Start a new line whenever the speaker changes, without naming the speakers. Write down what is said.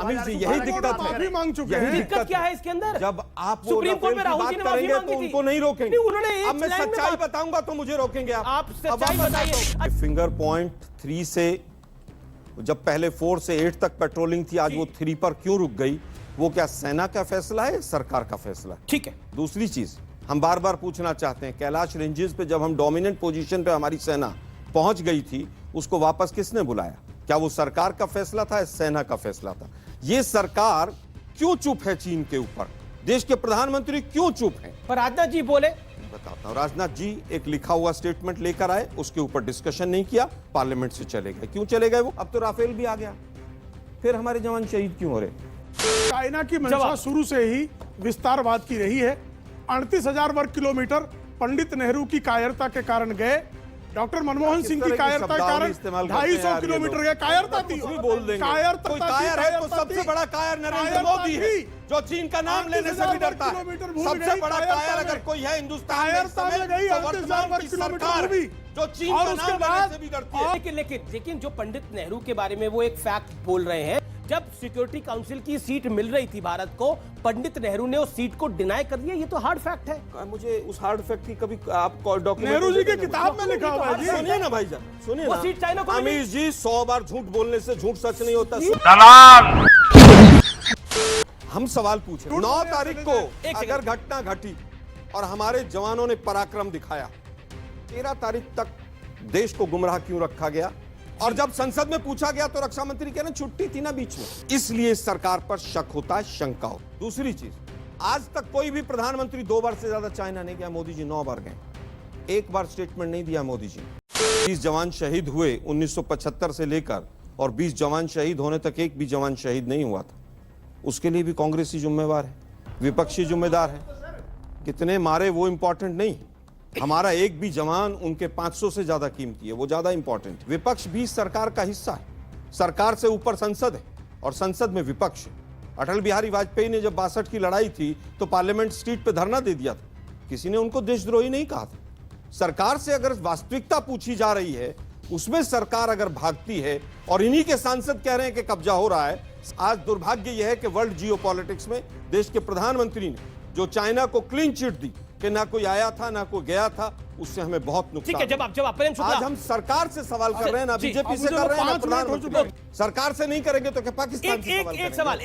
अमित जी यही दिक्कत है,
माफी मांग चुके
यही
हैं।
दिक्कत क्या है इसके अंदर?
जब आप
सुप्रीम कोर्ट में राहुल जी ने माफी
करेंगे
मांगी
तो
थी।
उनको नहीं रोकेंगे।
नहीं, उन्होंने एक
अब मैं
लाइन में
सच्चाई
बात-
बताऊंगा तो मुझे रोकेंगे
आप सच्चाई
अब आप
बताइए।
फिंगर पॉइंट 3 से जब पहले 4 से 8 तक पेट्रोलिंग थी, आज वो 3 पर क्यों रुक गई? वो क्या सेना का फैसला है, सरकार का फैसला है?
ठीक है।
दूसरी चीज हम बार बार पूछना चाहते हैं, कैलाश रेंजेस पे जब हम डोमिनेंट पोजीशन पे हमारी सेना पहुंच गई थी, उसको वापस किसने बुलाया? क्या वो सरकार का फैसला था या सेना का फैसला था? ये सरकार क्यों चुप है चीन के ऊपर? देश के प्रधानमंत्री क्यों चुप हैं?
पर राजनाथ जी बोले।
बताता हूं, राजनाथ जी एक लिखा हुआ स्टेटमेंट लेकर आए, उसके ऊपर डिस्कशन नहीं किया, पार्लियामेंट से चले गए। क्यों चले गए वो? अब तो राफेल भी आ गया, फिर हमारे जवान शहीद क्यों हो रहे?
चाइना की मंशा शुरू से ही विस्तारवाद की रही है। 38,000 वर्ग किलोमीटर पंडित नेहरू की कायरता के कारण गए, डॉक्टर मनमोहन सिंह की कायरता के कारण 250 किलोमीटर गए। कायरता थी,
कुछ भी बोल देंगे।
कायरता
कोई
थी,
कायर है तो
कायरता
सबसे
थी।
बड़ा कायर नरेंद्र
कायरता
मोदी है,
थी।
जो चीन का नाम लेने से भी डरता है।
38,000 भूल
सबसे
गई
बड़ा
कायरता
कायर
में।
अगर कोई है हिंदुस्तान में इस
कायरता में
समय,
गई,
तो
38,000
वर्तमान की
किलोमीटर
सरकार
दूर भी।
जो चीन
और
का
उसके
नाम लेने
बाद-
से भी डरती है।
लेकिन जो पंडित नेहरू के बारे में वो एक फैक्ट बोल रहे हैं, जब सिक्योरिटी काउंसिल की सीट मिल रही थी भारत को, पंडित नेहरू ने उस सीट को डिनाई कर दिया। ये तो हार्ड फैक्ट है।
मुझे उस हार्ड फैक्ट की कभी आप डॉक्यूमेंट
नेहरू जी की किताब में लिखा हुआ है जी।
सुनिए ना भाईजान, सुनिए
वो
ना।
सीट चाइना को
अमीर जी 100 बार झूठ बोलने से झूठ सच नहीं होता। हम सवाल पूछे 9 तारीख को
एक
अगर घटना घटी और हमारे जवानों ने पराक्रम दिखाया, 13 तारीख तक देश को गुमराह क्यों रखा गया? और जब संसद में पूछा गया तो रक्षा मंत्री कह रहे छुट्टी थी ना बीच में, इसलिए सरकार पर शक होता है, शंका हो। दूसरी चीज, आज तक कोई भी प्रधानमंत्री 2 बार से ज्यादा चाइना नहीं गया। मोदी जी 9 बार गए, 1 बार स्टेटमेंट नहीं दिया मोदी जी। 20 जवान शहीद हुए 1975 से लेकर, और 20 जवान शहीद होने तक एक भी जवान शहीद नहीं हुआ था। उसके लिए भी कांग्रेस ही जिम्मेवार है, विपक्षी जिम्मेदार है। कितने मारे वो इंपॉर्टेंट नहीं, हमारा एक भी जवान उनके 500 से ज्यादा कीमती है, वो ज्यादा इंपॉर्टेंट है। विपक्ष भी सरकार का हिस्सा है, सरकार से ऊपर संसद है और संसद में विपक्ष है। अटल बिहारी वाजपेयी ने जब 62 की लड़ाई थी तो पार्लियामेंट स्ट्रीट पे धरना दे दिया था, किसी ने उनको देशद्रोही नहीं कहा था। सरकार से अगर वास्तविकता पूछी जा रही है, उसमें सरकार अगर भागती है और इन्हीं के सांसद कह रहे हैं कि कब्जा हो रहा है। आज दुर्भाग्य यह है कि वर्ल्ड जियोपॉलिटिक्स में देश के प्रधानमंत्री ने जो चाइना को क्लीन चिट दी कि ना कोई आया था ना कोई गया था, उससे हमें बहुत नुकसान।
ठीक है, जब प्रेम शुक्ला,
आज हम सरकार से सवाल कर रहे हैं ना
जी,
बीजेपी से कर रहे हैं ना प्रधानमंत्री। सरकार से नहीं करेंगे तो क्या पाकिस्तान से सवाल करेंगे?
एक सवाल